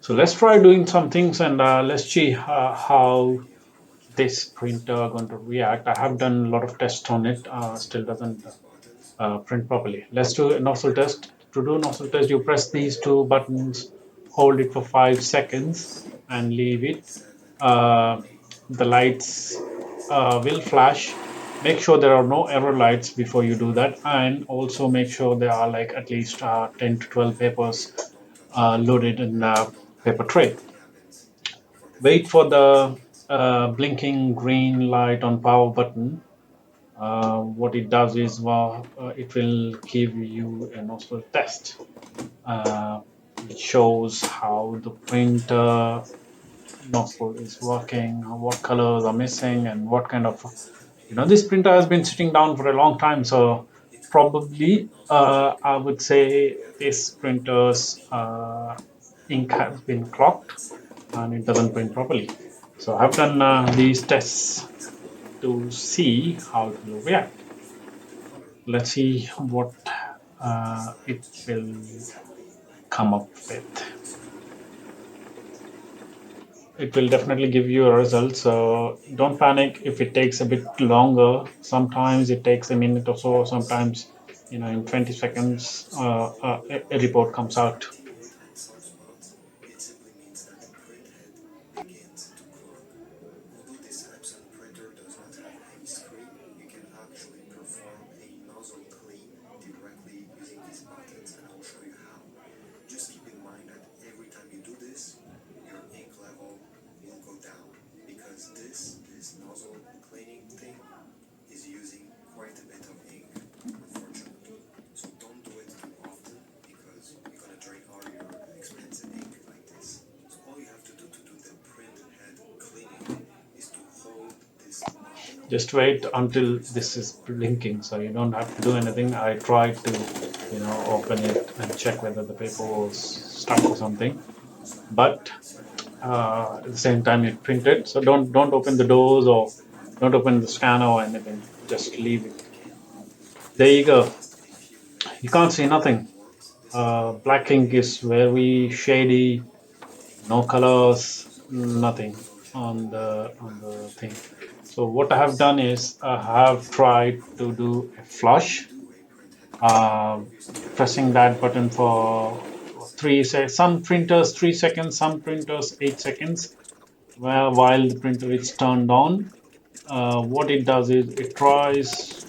So let's try doing some things and let's see how this printer going to react. I have done a lot of tests on it, still doesn't print properly. Let's do a nozzle test. To do nozzle test, you press these two buttons, hold it for 5 seconds, and leave it. Uh, the lights will flash. Make sure there are no error lights before you do that, and also make sure there are like at least 10 to 12 papers loaded in the paper tray. Wait for the blinking green light on power button. What it does is, well, it will give you a nozzle test. It shows how the printer nozzle is working, what colors are missing, and what kind of, this printer has been sitting down for a long time. So probably, I would say this printer's ink has been clogged and it doesn't print properly. So I've done these tests to see how it will react. Let's see what it will come up with. It will definitely give you a result, so don't panic if it takes a bit longer. Sometimes it takes a minute or so, sometimes in 20 seconds a report comes out. Just wait until this is blinking, so you don't have to do anything. I tried to open it and check whether the paper was stuck or something, but at the same time it printed. So don't open the doors or don't open the scanner or anything, just leave it. There you go. You can't see nothing. Black ink is very shady, no colors, nothing on the thing. So what I have done is I have tried to do a flush, uh, pressing that button for 3 seconds. Some printers 3 seconds, some printers 8 seconds. While the printer is turned on, what it does is it tries.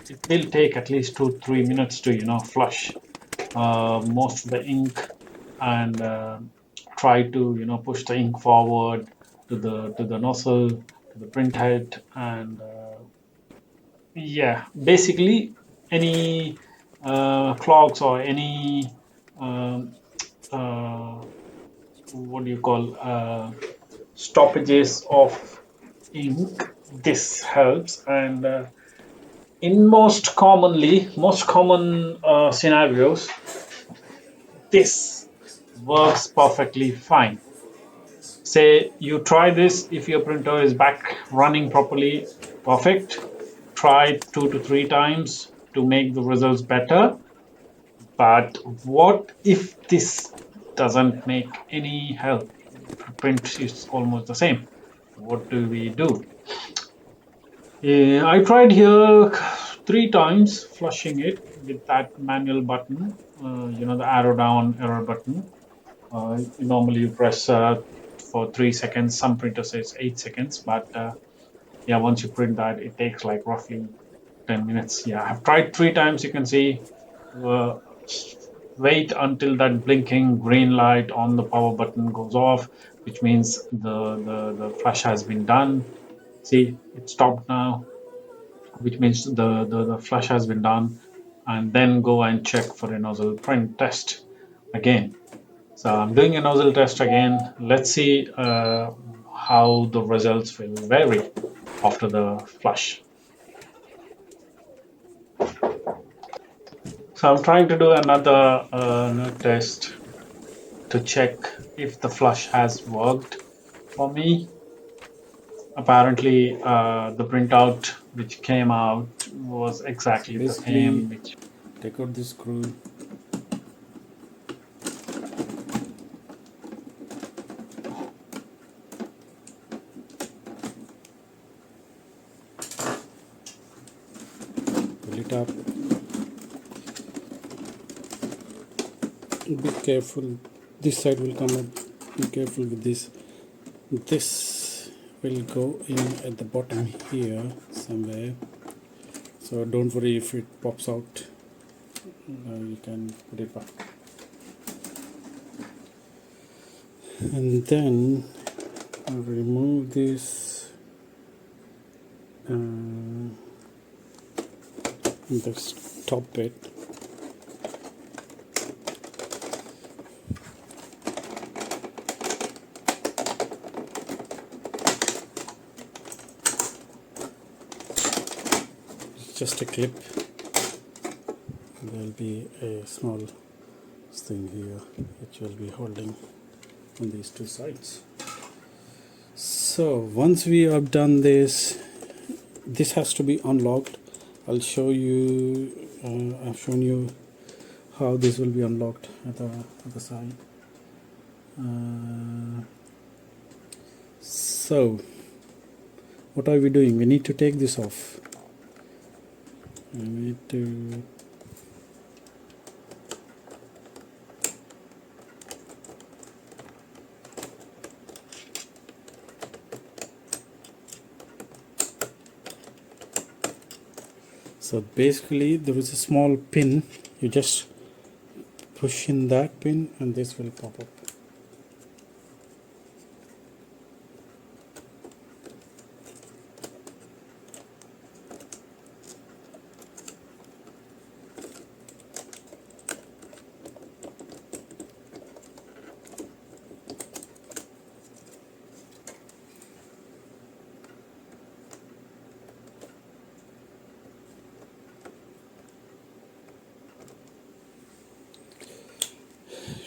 It will take at least 2-3 minutes to flush most of the ink and try to push the ink forward to the nozzle, to the printhead, and yeah, basically any clogs or any um, uh, what do you call stoppages of ink. This helps, and in most common scenarios, this works perfectly fine. Say you try this, if your printer is back running properly, perfect. Try 2 to 3 times to make the results better. But what if this doesn't make any help? Print is almost the same. What do we do? I tried here 3 times flushing it with that manual button, the arrow down arrow button. Normally you press for 3 seconds. Some printer says 8 seconds, but yeah, once you print that, it takes like roughly 10 minutes. Yeah, I've tried 3 times. You can see, uh, wait until that blinking green light on the power button goes off, which means the flush has been done. See, it stopped now, which means the flush has been done. And then go and check for a nozzle print test again. So I'm doing a nozzle test again. Let's see how the results will vary after the flush. So I'm trying to do another test to check if the flush has worked for me. Apparently, the printout which came out was exactly the Basically, same. Which take out the screw up. Be careful, this side will come up. Be careful with this. This will go in at the bottom here somewhere, so don't worry if it pops out. You can put it back. And then I'll remove this this top bit. Just a clip. There will be a small thing here which will be holding on these two sides. So once we have done this, this has to be unlocked. I'll show you. I've shown you how this will be unlocked at the other side. So what are we doing? We need to take this off. We need to so basically there is a small pin. You just push in that pin and this will pop up.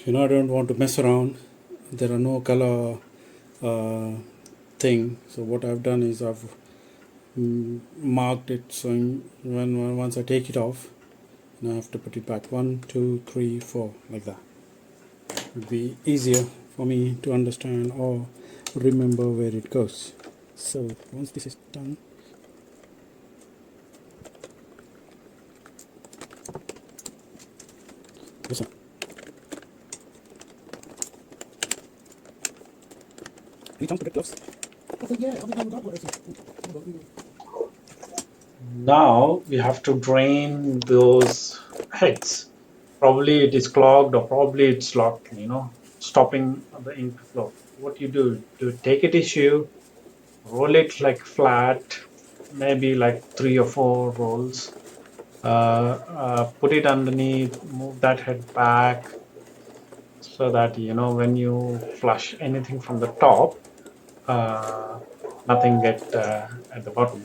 I don't want to mess around. There are no color thing. So what I've done is I've marked it. So once I take it off, and I have to put it back 1, 2, 3, 4 like that. It would be easier for me to understand or remember where it goes. So once this is done, listen. Now we have to drain those heads. Probably it is clogged or probably it's locked, stopping the ink flow. What you do, take a tissue, roll it like flat, maybe like 3 or 4 rolls, put it underneath, move that head back so that, when you flush anything from the top, nothing get at the bottom.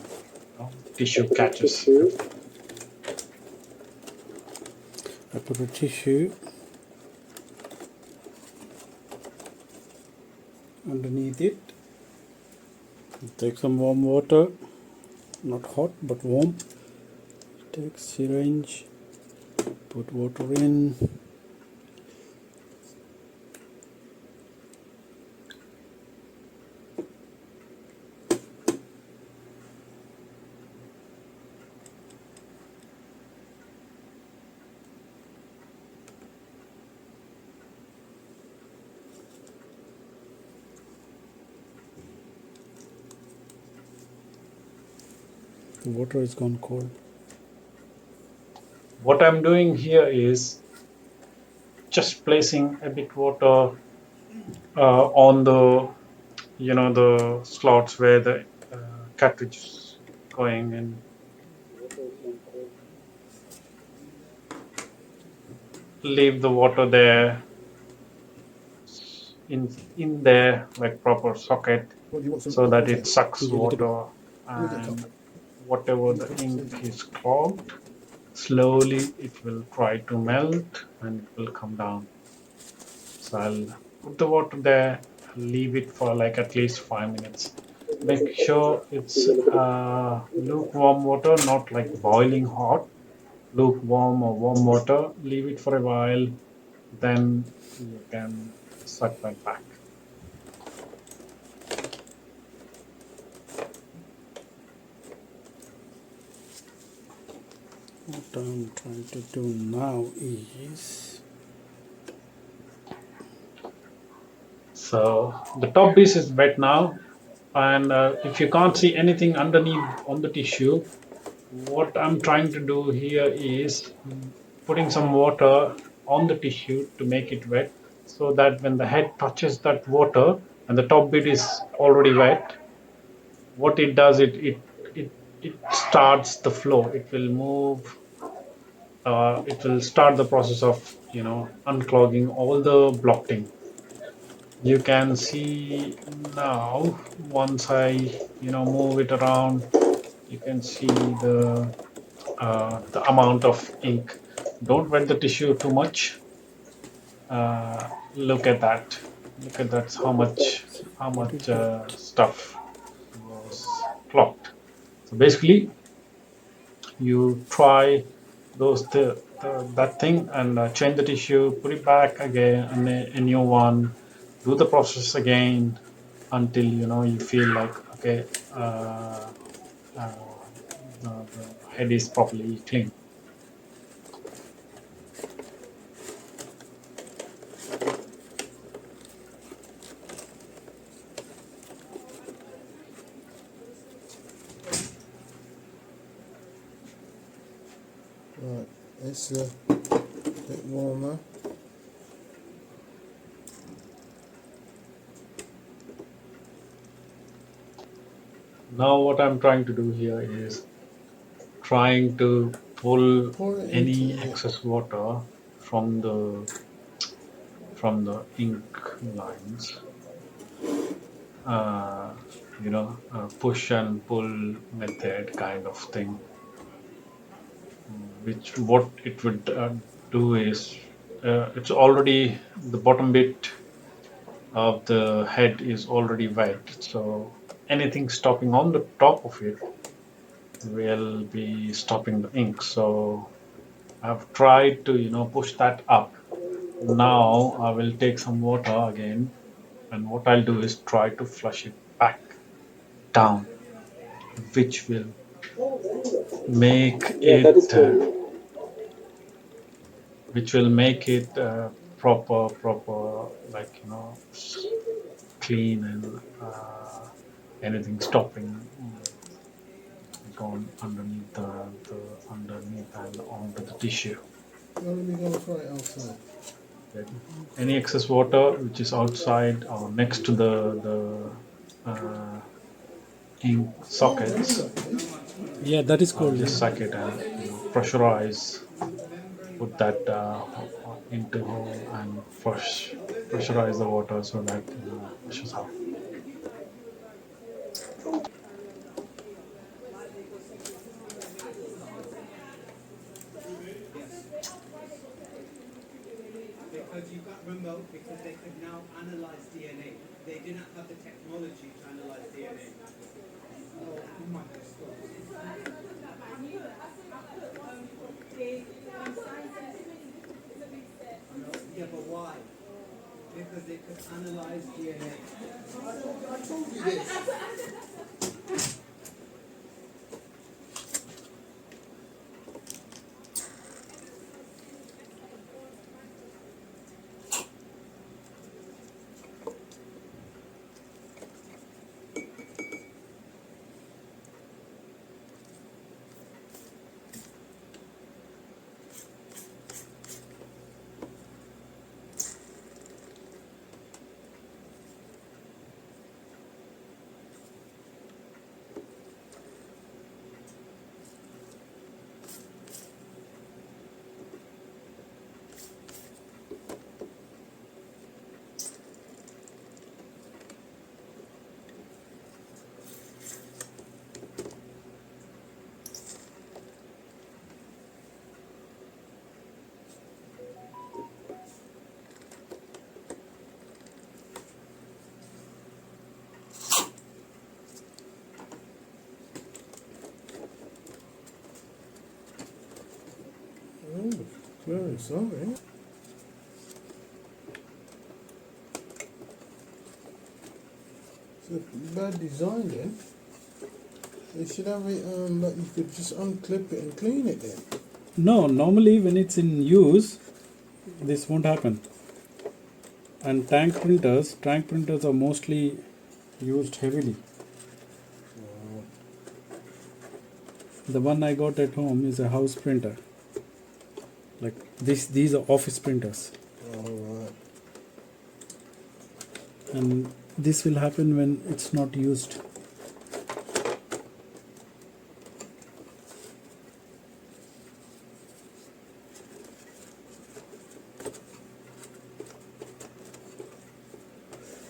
Tissue catches. I put a tissue underneath it. Take some warm water, not hot but warm. Take syringe, put water in. The water is gone cold. What I'm doing here is just placing a bit water on the the slots where the cartridge is going, and leave the water there in there like proper socket so that it sucks water, and whatever the ink is clogged, slowly it will try to melt and it will come down. So I'll put the water there, leave it for like at least 5 minutes. Make sure it's lukewarm water, not like boiling hot. Lukewarm or warm water. Leave it for a while, then you can suck that back. What I'm trying to do now is So the top piece is wet now, and if you can't see anything underneath on the tissue, what I'm trying to do here is putting some water on the tissue to make it wet, so that when the head touches that water and the top bit is already wet, what it does, it it starts the flow. It will move. It will start the process of unclogging all the blocking. You can see now, once I move it around, you can see the amount of ink. Don't wet the tissue too much. Look at that. Look at that. see How what we much got. stuff was clogged. So basically, you try that thing and change the tissue, put it back again, and a new one. Do the process again until you feel like, okay, uh, the head is properly clean. Right, it's a bit warmer. Now what I'm trying to do here is trying to pull Pour it into any the. excess water from the ink lines. uh, Push and pull method kind of thing. Which what it would do is, it's already, the bottom bit of the head is already wet, so anything stopping on the top of it will be stopping the ink. So I've tried to push that up. Now I will take some water again, and what I'll do is try to flush it back down, which will make it proper, like clean, and anything stopping gone underneath the underneath and onto the tissue. Where are we going to throw it outside? Okay. Any excess water which is outside or next to the ink Oh, there we sockets, go. Yeah, that is I'll called just suck it and pressurize, put that into hole and pressurize the water so that flushes out. Because you got remote because they could now analyze DNA. They didn't have the technology to analyze DNA. Oh, my God. Yeah, but why? Because they could analyze DNA. I told you this. Oh, very sorry. It's a bad design then. They should have it that you could just unclip it and clean it then. No, normally when it's in use, this won't happen. And tank printers are mostly used heavily. The one I got at home is a house printer. Like this, these are office printers, Alright. and this will happen when it's not used.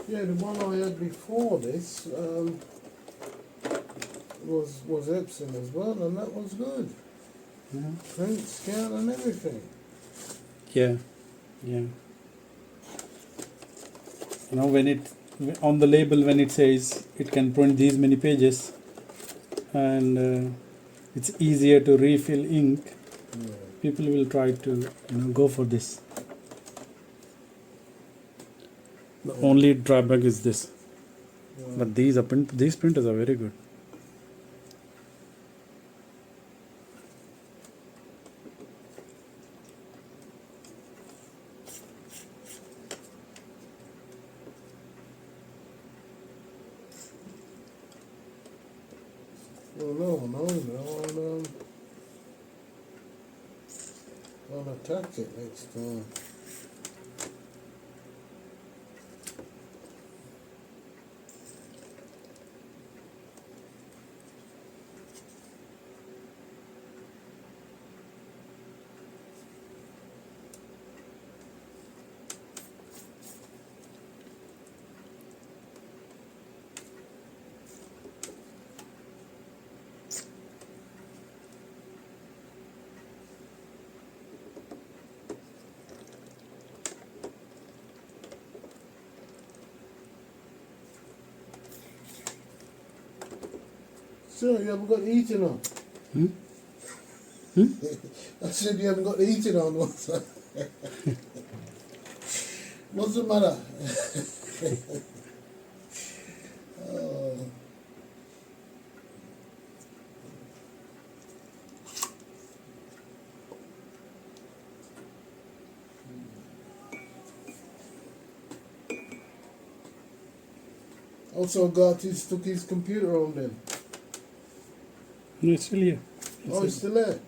Yeah, the one I had before this was Epson as well, and that was good. Print, scan, and everything. Yeah, yeah. You know, when it on the label, when it says it can print these many pages, and it's easier to refill ink, Yeah. people will try to go for this. The only drawback is this, but these printers are very good. No. I'll attack it next time. So you haven't got the heating on? Hmm? I said you haven't got the heating on. What's that? What's the matter? Oh. Also, took his computer home then. No, it's still here. Oh, it's still there.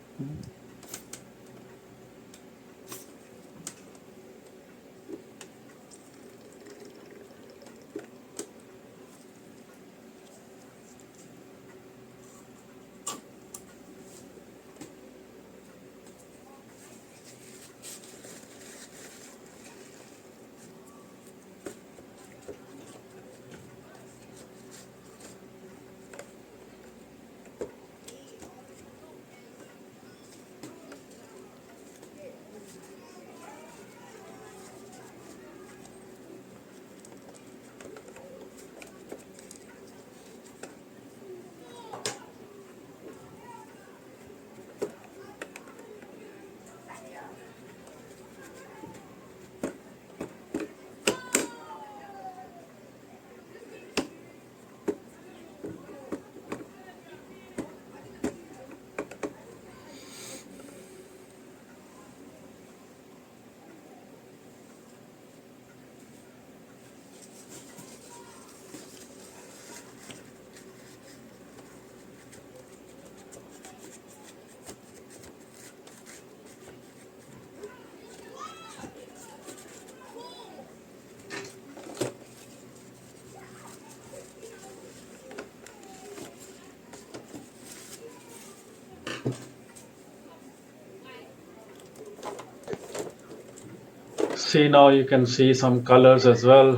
See, now you can see some colors as well,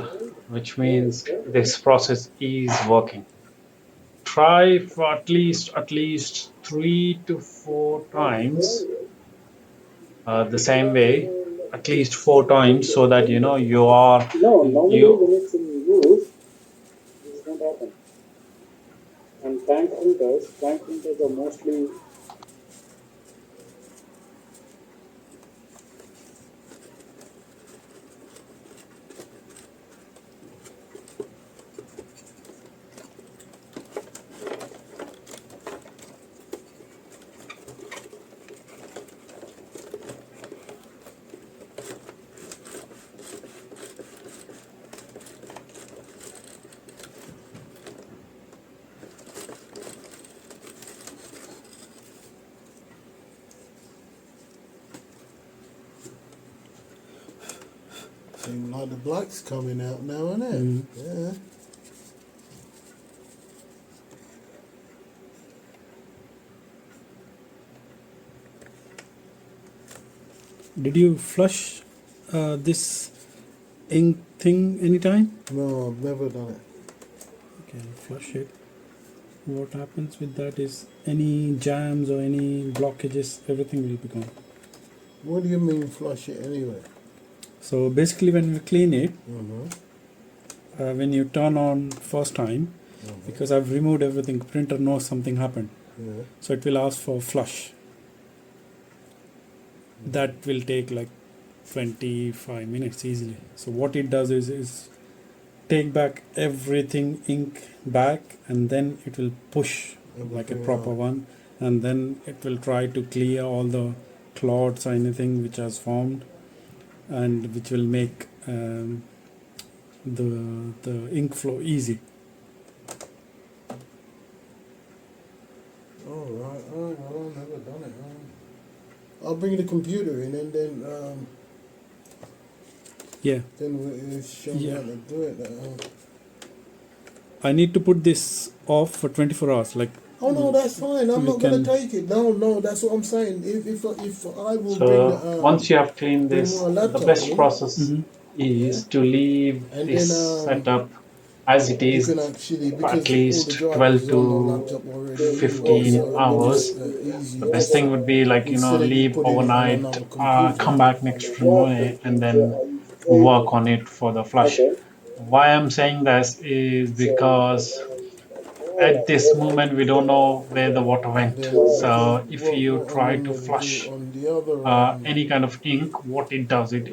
which means this process is working. Try for at least 3 to 4 times the same way, at least 4 times, so that you are No, normally you. when it's in use, this won't happen. And tank printers are mostly the black's coming out now, isn't it? Mm. Yeah. Did you flush this ink thing anytime? No, I've never done it. Okay, I'll flush it. What happens with that is any jams or any blockages, everything will be gone. What do you mean flush it anyway? So basically, when we clean it, Mm-hmm. when you turn on first time, because I've removed everything, printer knows something happened, Yeah. so it will ask for flush. That will take like 25 minutes easily. So what it does is take back everything ink back, and then it will push like a Everything proper out. one, and then it will try to clear all the clots or anything which has formed, and which will make the ink flow easy. All right. Oh, well, I've never done it. I'll bring the computer in and Yeah, then we'll show me Yeah. how to do it. I need to put this off for 24 hours. Like, Oh no, that's fine. I'm You not gonna can- take it. No, that's what I'm saying. If I will So bring the once you have cleaned bring this, my the laptop best in, process Mhm. is to leave and this then setup as it you is can actually, for at because all the least drivers 12 is on the to laptop already anyway, 15 so it'll be hours. just easy. The best thing would be, like, Instead of you leave putting it on overnight, another computer. come back next morning, and then work on it for the flush. Why I'm saying this is because at this moment we don't know where the water And went. then So if you what I'm try to gonna do flush on the other any kind of ink, what it does, it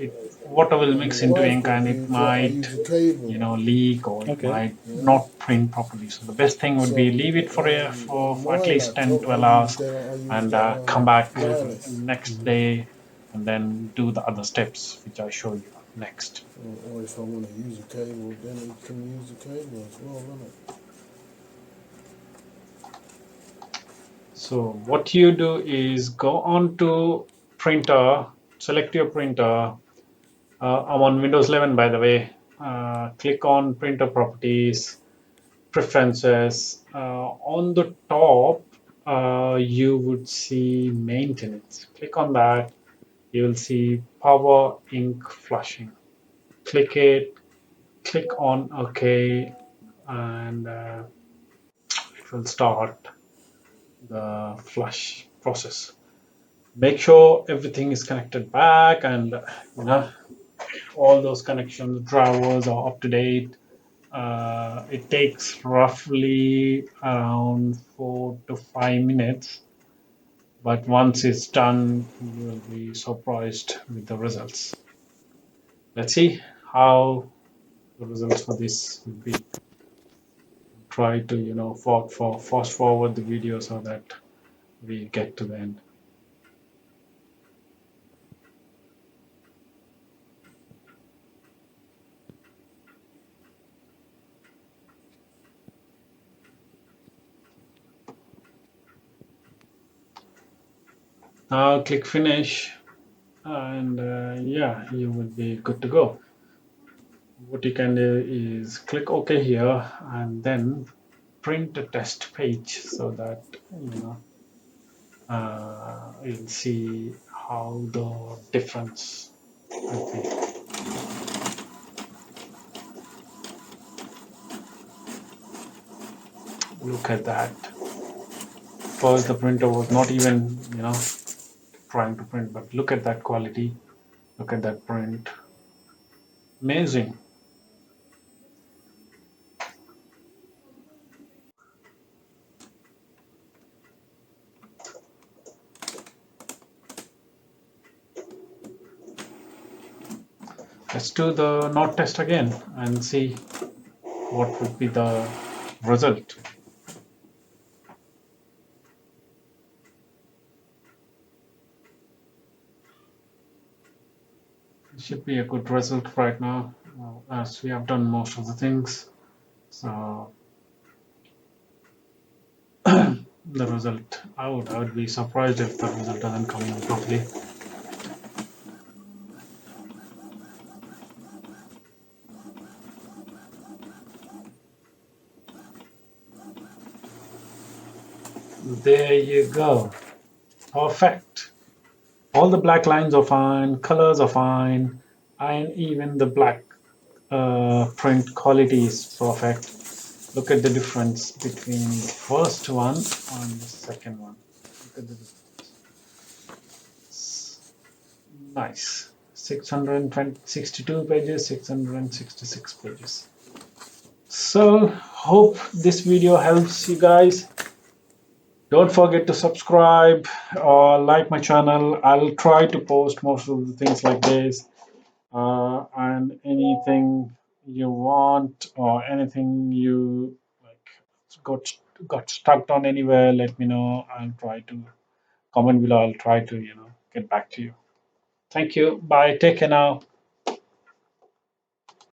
water will on mix the into wife ink, and it computer, I might use a cable. leak, or it Okay. might Yeah. not print properly. So the best thing would be So leave it on for at my least 10 laptop, 12 hours, I use and the come back wireless. next day, and then do the other steps which I show you next. Or if I want to use a cable, then you can use a cable as well, isn't it? So what you do is go on to printer, select your printer. I'm on Windows 11, by the way. Click on printer properties, preferences. On the top, you would see maintenance. Click on that. You will see power ink flushing. Click it. Click on OK, and it will start the flush process. Make sure everything is connected back, and all those connections, drivers are up to date. It takes roughly around 4 to 5 minutes, but once it's done, you will be surprised with the results. Let's see how the results for this will be. Try to fast forward the video so that we get to the end. Now click finish, and yeah, you will be good to go. What you can do is click OK here, and then print a test page so that you'll see how the difference will be. Look at that. First, the printer was not even trying to print, but look at that quality. Look at that print. Amazing. Let's do the not test again and see what would be the result. It should be a good result right now, as we have done most of the things. So the result, I would be surprised if the result doesn't come in properly. There you go. Perfect. All the black lines are fine, colors are fine, and even the black print quality is perfect. Look at the difference between the first one and the second one. Look at the difference. Nice. 662 pages, 666 pages. So, hope this video helps you guys. Don't forget to subscribe or like my channel. I'll try to post most of the things like this. And anything you want or anything you like got got stuck on anywhere, let me know. I'll try to comment below. I'll try to get back to you. Thank you. Bye. Take care now.